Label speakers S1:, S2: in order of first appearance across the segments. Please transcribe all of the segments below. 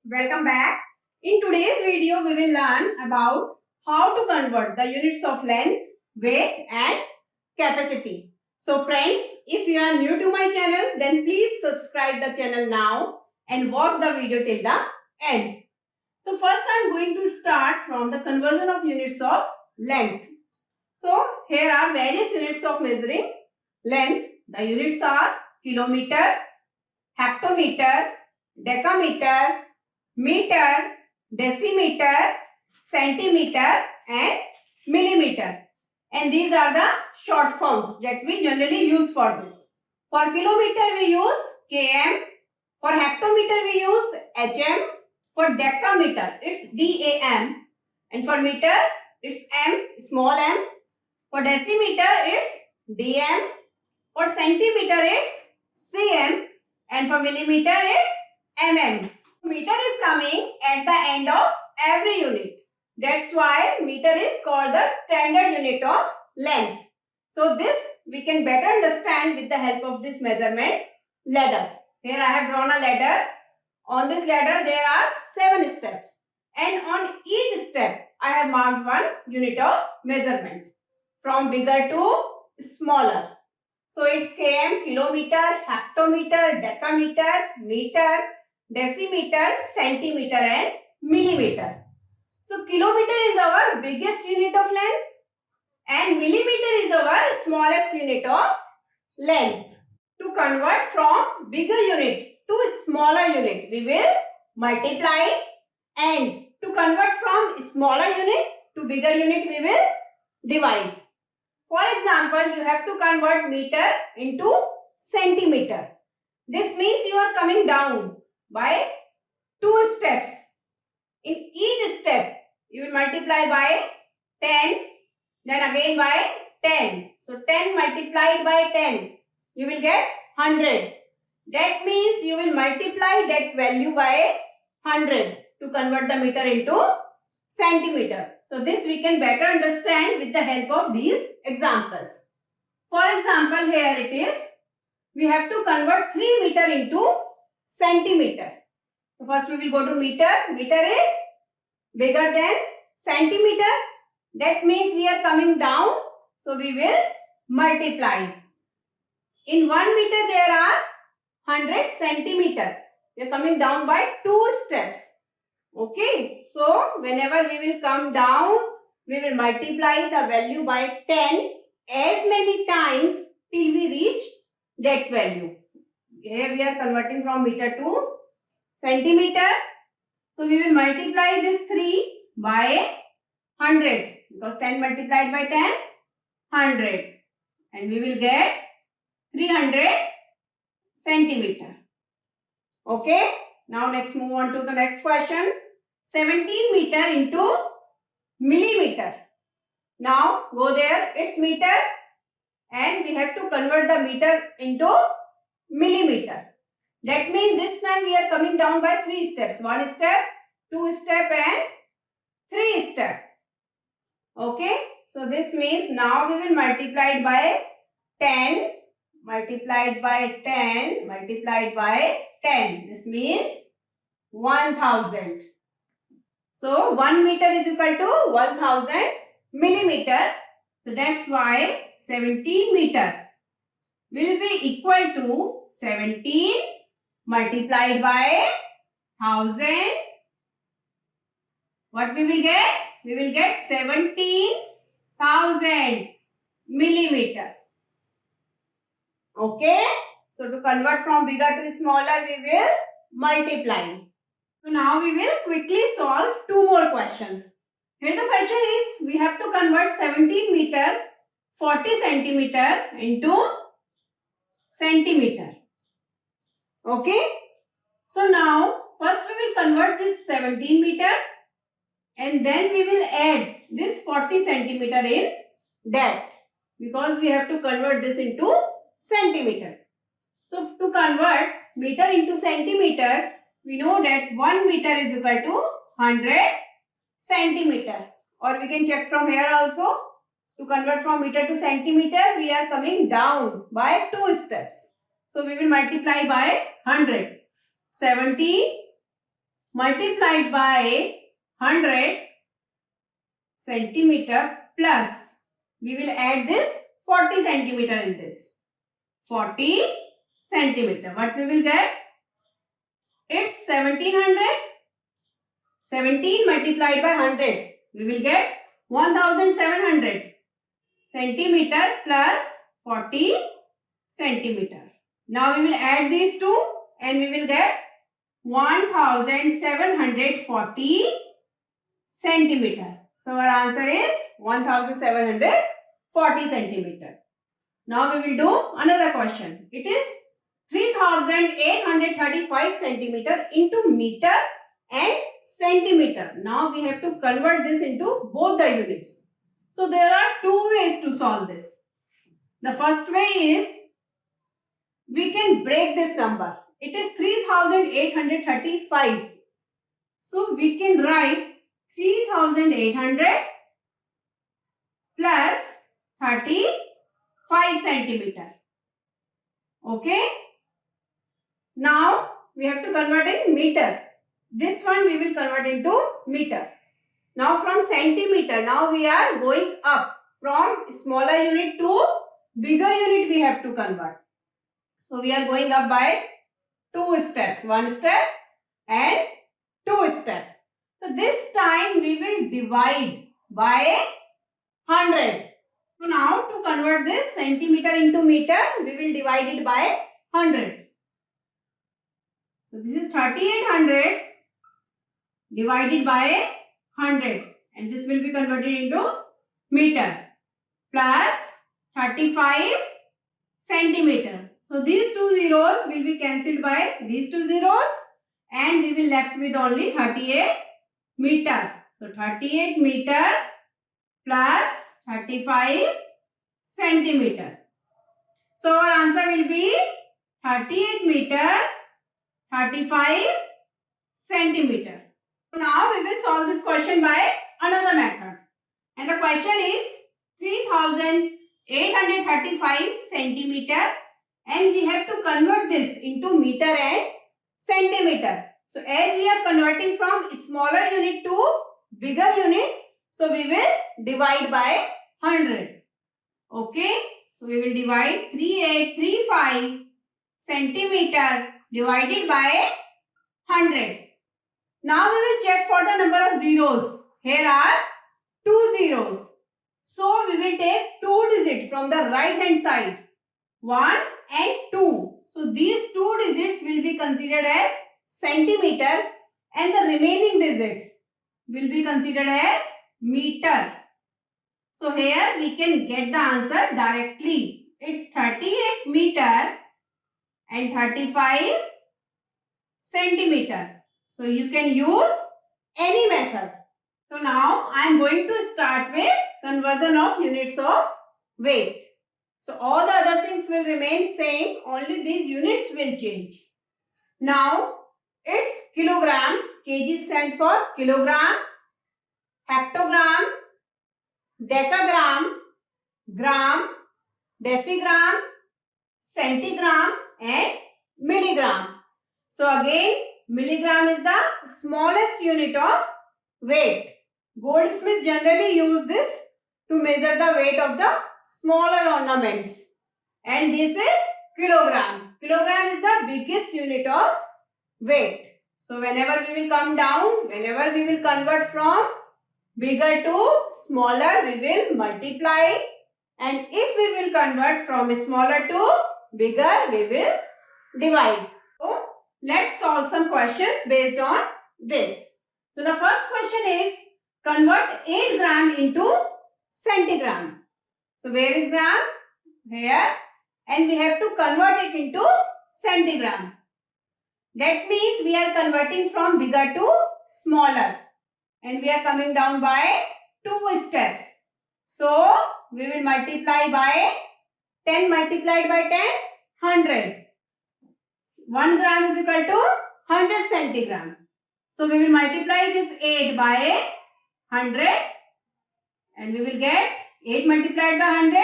S1: Welcome back. In today's video, we will learn about how to convert the units of length, weight and capacity. So friends, if you are new to my channel, then please subscribe the channel now and watch the video till the end. So first I am going to start from the conversion of units of length. So here are various units of measuring length. The units are kilometer, hectometer, decameter, meter, decimeter, centimeter and millimeter. And these are the short forms that we generally use for this. For kilometer we use km, for hectometer we use hm, for decameter it's dam, and for meter it's m, small m, for decimeter it's dm, for centimeter it's cm, and for millimeter it's mm. Meter is coming at the end of every unit. That's why meter is called the standard unit of length. So this we can better understand with the help of this measurement ladder. Here I have drawn a ladder. On this ladder there are 7 steps, and on each step I have marked one unit of measurement from bigger to smaller. So it's km, kilometer, hectometer, decameter, meter, decimeter, centimeter and millimeter. So kilometer is our biggest unit of length and millimeter is our smallest unit of length. To convert from bigger unit to smaller unit, we will multiply, and to convert from smaller unit to bigger unit, we will divide. For example, you have to convert meter into centimeter. This means you are coming down by 2 steps. In each step, you will multiply by 10, then again by 10. So 10 multiplied by 10, you will get 100. That means you will multiply that value by 100 to convert the meter into centimeter. So this we can better understand with the help of these examples. For example, here it is. We have to convert 3 meter into centimeter. So first we will go to meter. Meter is bigger than centimeter. That means we are coming down. So we will multiply. In 1 meter there are 100 centimeter. We are coming down by 2 steps. Okay. So whenever we will come down, we will multiply the value by 10 as many times till we reach that value. Here we are converting from meter to centimeter. So we will multiply this 3 by 100 because 10 multiplied by 10, 100. And we will get 300 centimeter. Okay. Now let's move on to the next question. 17 meter into millimeter. Now go there. It's meter. And we have to convert the meter into millimeter. That means this time we are coming down by 3 steps. 1 step, 2 step and 3 step. Okay. So this means now we will multiply it by 10, multiplied by 10, multiplied by 10. This means 1000. So 1 meter is equal to 1000 millimeter. So that's why 17 meter will be equal to 17 multiplied by 1000. What we will get? We will get 17,000 millimeter. Okay. So to convert from bigger to smaller, we will multiply. So now we will quickly solve 2 more questions. Here the question is, we have to convert 17 meter 40 centimeter into centimeter. Okay. So now first we will convert this 17 meter and then we will add this 40 centimeter in that, because we have to convert this into centimeter. So to convert meter into centimeter, we know that 1 meter is equal to 100 centimeter, or we can check from here also. To convert from meter to centimeter, we are coming down by 2 steps. So we will multiply by 100. 70 multiplied by 100 centimeter plus, we will add this 40 centimeter in this. 40 centimeter. What we will get? It's 1700. 17 multiplied by 100. We will get 1700 centimeter plus 40 centimeter. Now we will add these two and we will get 1740 centimeter. So our answer is 1740 centimeter. Now we will do another question. It is 3835 centimeter into meter and centimeter. Now we have to convert this into both the units. So there are two ways to solve this. The first way is we can break this number. It is 3835. So we can write 3800 plus 35 centimeter. Okay. Now we have to convert in meter. This one we will convert into meter. Now from centimeter, now we are going up. From smaller unit to bigger unit we have to convert. So we are going up by 2 steps. 1 step and 2 steps. So this time we will divide by 100. So now to convert this centimeter into meter, we will divide it by 100. So this is 3800 divided by 100 and this will be converted into meter plus 35 centimeter. So these two zeros will be cancelled by these two zeros and we will left with only 38 meter. So 38 meter plus 35 centimeter. So our answer will be 38 meter, 35 centimeter. Now we will solve this question by another method. And the question is 3835 centimeter and we have to convert this into meter and centimeter. So as we are converting from smaller unit to bigger unit, so we will divide by 100. Okay. So we will divide 3835 centimeter divided by 100. Now we will check for the number of zeros. Here are 2 zeros. So we will take 2 digits from the right hand side. 1 and 2. So these 2 digits will be considered as centimeter and the remaining digits will be considered as meter. So here we can get the answer directly. It's 38 meter and 35 centimeter. So you can use any method. So now I am going to start with conversion of units of weight. So all the other things will remain same, only these units will change. Now it's kilogram. Kg stands for kilogram, hectogram, decagram, gram, decigram, centigram and milligram. So again, milligram is the smallest unit of weight. Goldsmith generally use this to measure the weight of the smaller ornaments. And this is kilogram. Kilogram is the biggest unit of weight. So whenever we will come down, whenever we will convert from bigger to smaller, we will multiply. And if we will convert from smaller to bigger, we will divide. So let's solve some questions based on this. So the first question is convert 8 gram into centigram. So where is gram? Here. And we have to convert it into centigram. That means we are converting from bigger to smaller. And we are coming down by 2 steps. So we will multiply by 10 multiplied by 10, 100. 1 gram is equal to 100 centigram. So we will multiply this 8 by 100 and we will get 8 multiplied by 100,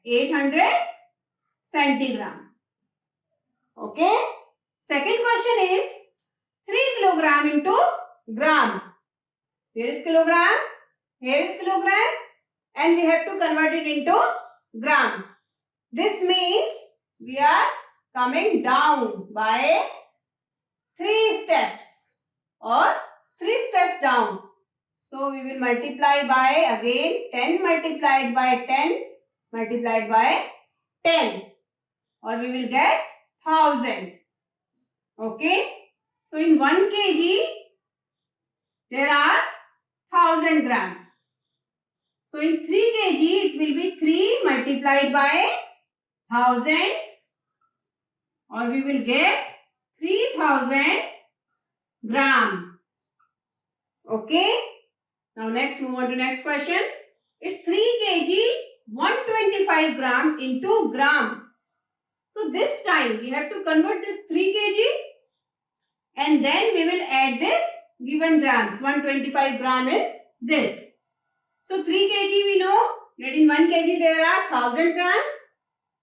S1: 800 centigram. Okay. Second question is 3 kilogram into gram. Here is kilogram, here is kilogram, and we have to convert it into gram. This means we are coming down by 3 steps or 3 steps down. So we will multiply by again 10 multiplied by 10 multiplied by 10, or we will get 1000. Okay. So in 1 kg there are 1000 grams. So in 3 kg it will be 3 multiplied by 1000, or we will get 3000 gram. Okay. Now next move on to next question. It's 3 kg 125 gram into gram. So this time we have to convert this 3 kg and then we will add this given grams, 125 gram in this. So 3 kg we know that in 1 kg there are 1000 grams.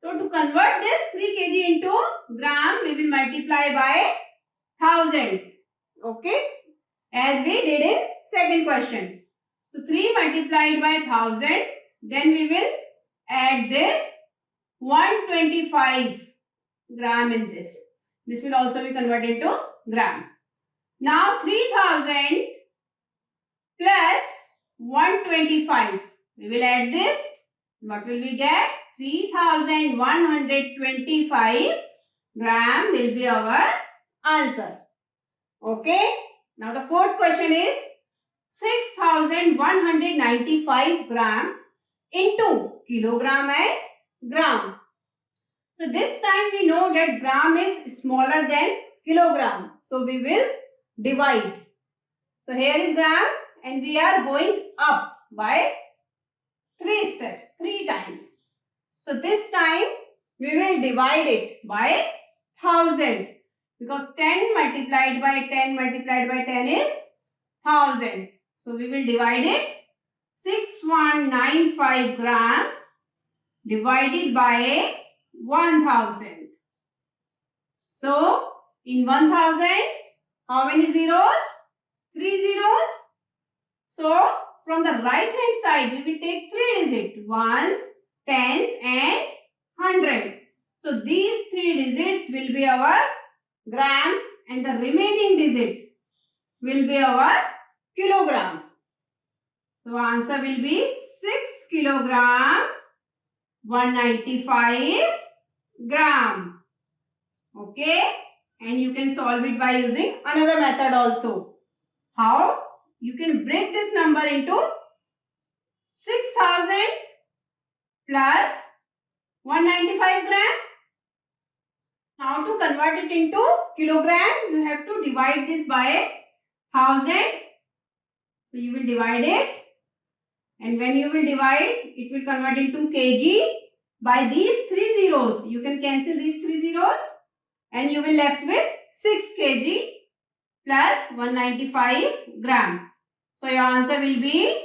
S1: So to convert this 3 kg into gram, we will multiply by 1000. Okay, as we did in second question. So 3 multiplied by 1000, then we will add this 125 gram in this. This will also be converted to gram. Now 3000 plus 125. We will add this. What will we get? 3125 gram will be our answer. Okay. Now the fourth question is 6195 gram into kilogram and gram. So this time we know that gram is smaller than kilogram. So we will divide. So here is gram and we are going up by 3 steps, 3 times. So this time we will divide it by 1000, because 10 multiplied by 10 multiplied by 10 is 1000. So we will divide it 6195 gram divided by 1000. So in 1000, how many zeros? 3 zeros. So from the right hand side we will take 3 digits, ones, tens and 100. So these 3 digits will be our gram and the remaining digit will be our kilogram. So answer will be 6 kilogram 195 gram. Okay, and you can solve it by using another method also. How? You can break this number into 6000 plus 195 gram. Now to convert it into kilogram, you have to divide this by 1000. So you will divide it, and when you will divide, it will convert into kg. By these 3 zeros, you can cancel these 3 zeros and you will left with 6 kg plus 195 gram. So your answer will be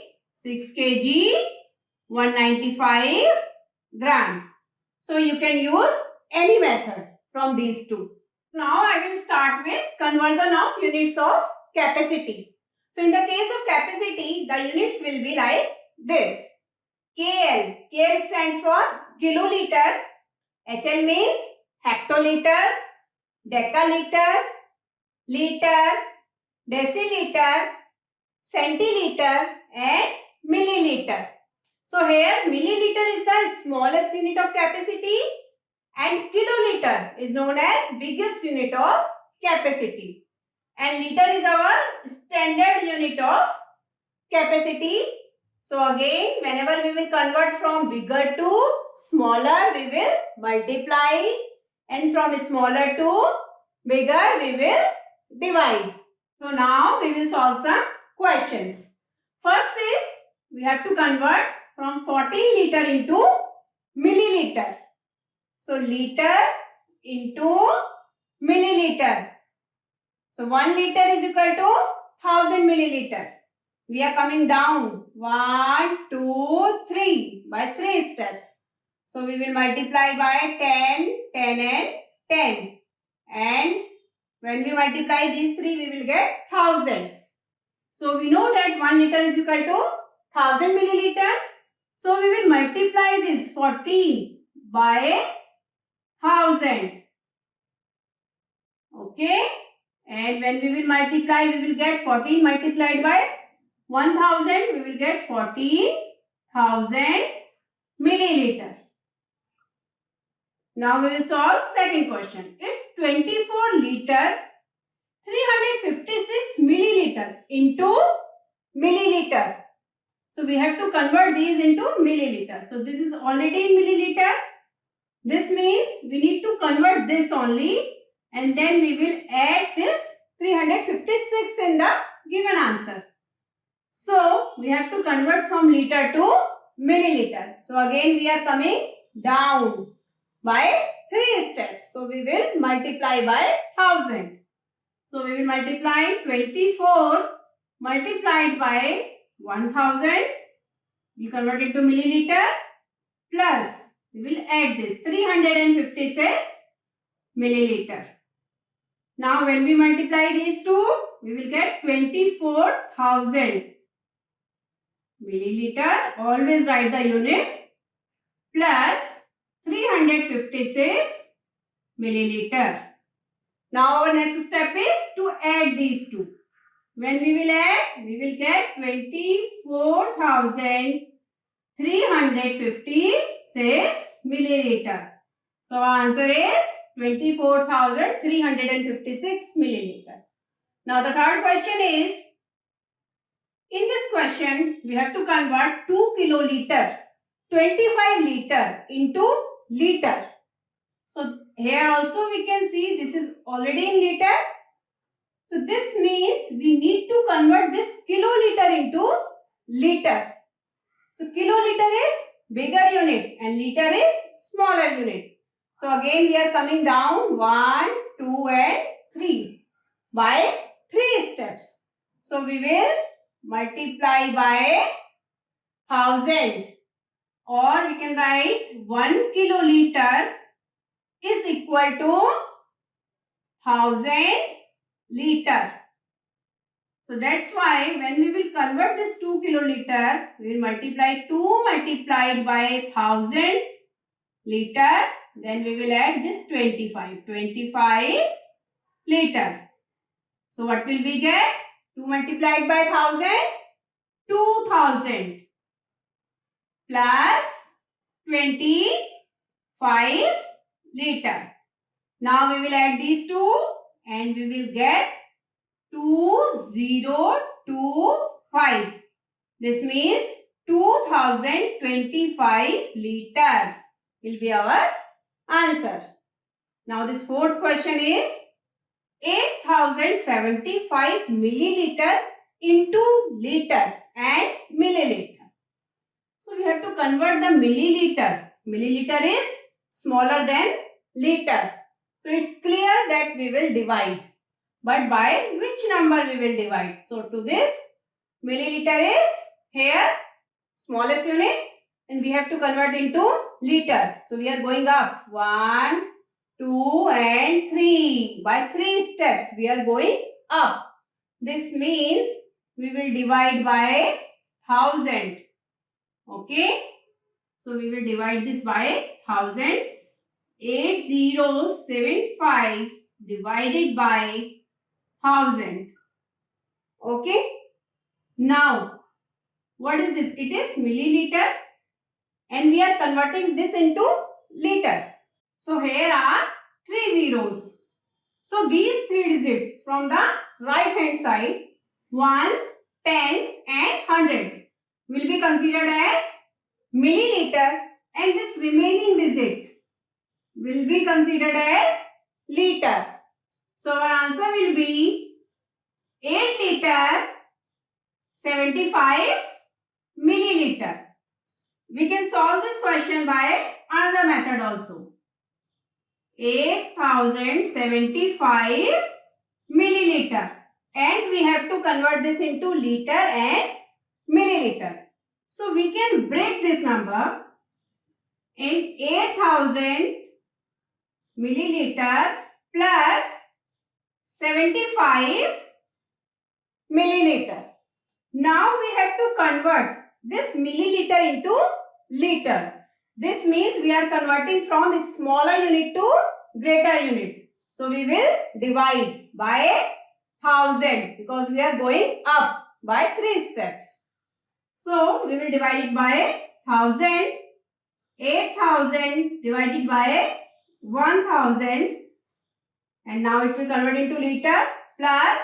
S1: 6 kg 195 gram. So you can use any method from these two. Now I will start with conversion of units of capacity. So in the case of capacity, the units will be like this. KL. KL stands for kiloliter. HL means hectoliter, decaliter, liter, deciliter, centiliter and milliliter. So here milliliter is the smallest unit of capacity and kiloliter is known as biggest unit of capacity. And liter is our standard unit of capacity. So again, whenever we will convert from bigger to smaller, we will multiply, and from smaller to bigger, we will divide. So now we will solve some questions. First is, we have to convert from 14 liter into milliliter. So liter into milliliter. So 1 liter is equal to 1000 milliliter. We are coming down 1, 2, 3 by 3 steps. So we will multiply by 10, 10 and 10. And When we multiply these three, we will get 1000. So we know that 1 liter is equal to 1000 milliliter. So we will multiply this 14 by 1000. Okay. And when we will multiply, we will get 14 multiplied by 1000. We will get 14,000 milliliter. Now we will solve second question. It's 24 liter 356 milliliter into milliliter. So we have to convert these into milliliter. So this is already in milliliter. This means we need to convert this only, and then we will add this 356 in the given answer. So we have to convert from liter to milliliter. So again we are coming down by 3 steps. So we will multiply by 1000. So we will multiply 24 multiplied by 1000. We convert it to milliliter, plus we will add this 356 milliliter. Now when we multiply these two, we will get 24,000 milliliter. Always write the units, plus 356 milliliter. Now our next step is to add these two. When we will add, we will get 24,356 milliliter. So our answer is 24,356 milliliter. Now the third question is, in this question, we have to convert 2 kiloliter, 25 liter into liter. So here also we can see this is already in liter. So this means we need to convert this kiloliter into liter. So kiloliter is bigger unit and liter is smaller unit. So again we are coming down 1, 2 and 3 by 3 steps. So we will multiply by 1000, or we can write 1 kiloliter is equal to 1000 liter. So that's why when we will convert this 2 kiloliter, we will multiply 2 multiplied by 1000 liter. Then we will add this 25 liter. So what will we get? 2 multiplied by 1000, 2000 plus 25 liter. Now we will add these two and we will get 2025. This means 2025 liter will be our answer. Now this fourth question is 8075 milliliter into liter and milliliter. So we have to convert the milliliter. Milliliter is smaller than liter. So it's clear that we will divide. But by which number we will divide? So to this, milliliter is here smallest unit and we have to convert into liter. So we are going up 1, 2 and 3. By 3 steps we are going up. This means we will divide by 1000. Okay. So we will divide this by 1000. 8075 divided by 1000. Okay. Now, what is this? It is milliliter and we are converting this into liter. So here are 3 zeros. So these 3 digits from the right hand side, ones, tens and hundreds, will be considered as milliliter, and this remaining digit will be considered as liter. So our answer will be 8 liter 75 milliliter. We can solve this question by another method also. 8075 milliliter, and we have to convert this into liter and milliliter. So we can break this number in 8000 milliliter plus 75 milliliter. Now we have to convert this milliliter into liter. This means we are converting from a smaller unit to greater unit. So we will divide by 1000 because we are going up by 3 steps. So we will divide it by 1000. 8000 divided by 1000, and now it will convert into liter, plus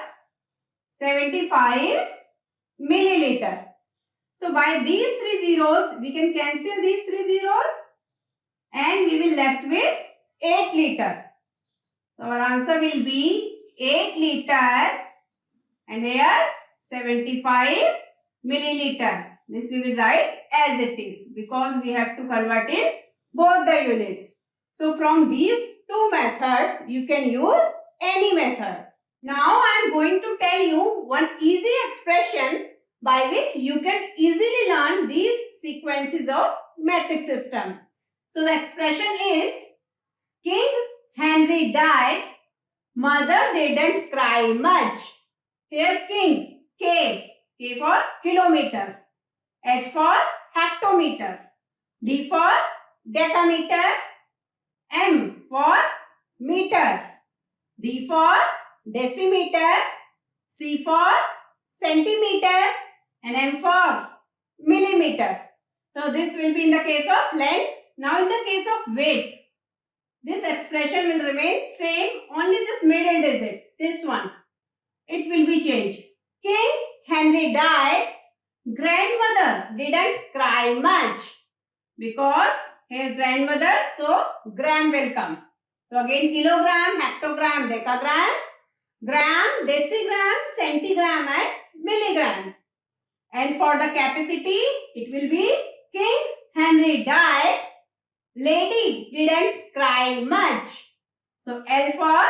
S1: 75 milliliter. So by these 3 zeros, we can cancel these 3 zeros and we will left with 8 liter. So our answer will be 8 liter and here 75 milliliter. This we will write as it is because we have to convert in both the units. So from these two methods, you can use any method. Now I am going to tell you one easy expression by which you can easily learn these sequences of metric system. So the expression is, King Henry died, mother didn't cry much. Here king, K for kilometer, H for hectometer, D for decameter, M for meter, D for decimeter, C for centimeter, and M for millimeter. So this will be in the case of length. Now in the case of weight, this expression will remain same, only this middle digit, this one, it will be changed. King Henry died, grandmother didn't cry much because here grandmother, so gram will come. So again kilogram, hectogram, decagram, gram, decigram, centigram and milligram. And for the capacity, it will be King Henry died, lady didn't cry much. So L for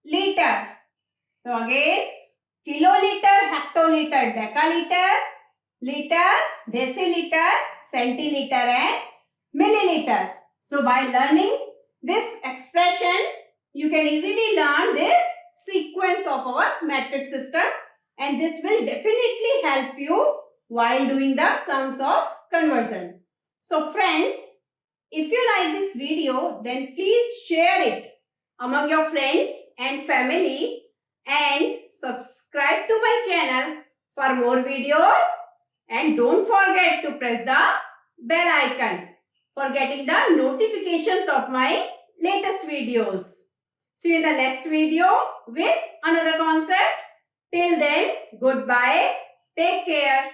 S1: liter. So again kiloliter, hectoliter, decaliter, liter, deciliter, centiliter and milliliter. So by learning this expression, you can easily learn this sequence of our metric system, and this will definitely help you while doing the sums of conversion. So friends, if you like this video, then please share it among your friends and family and subscribe to my channel for more videos, and don't forget to press the bell icon for getting the notifications of my latest videos. See you in the next video with another concept. Till then, goodbye. Take care.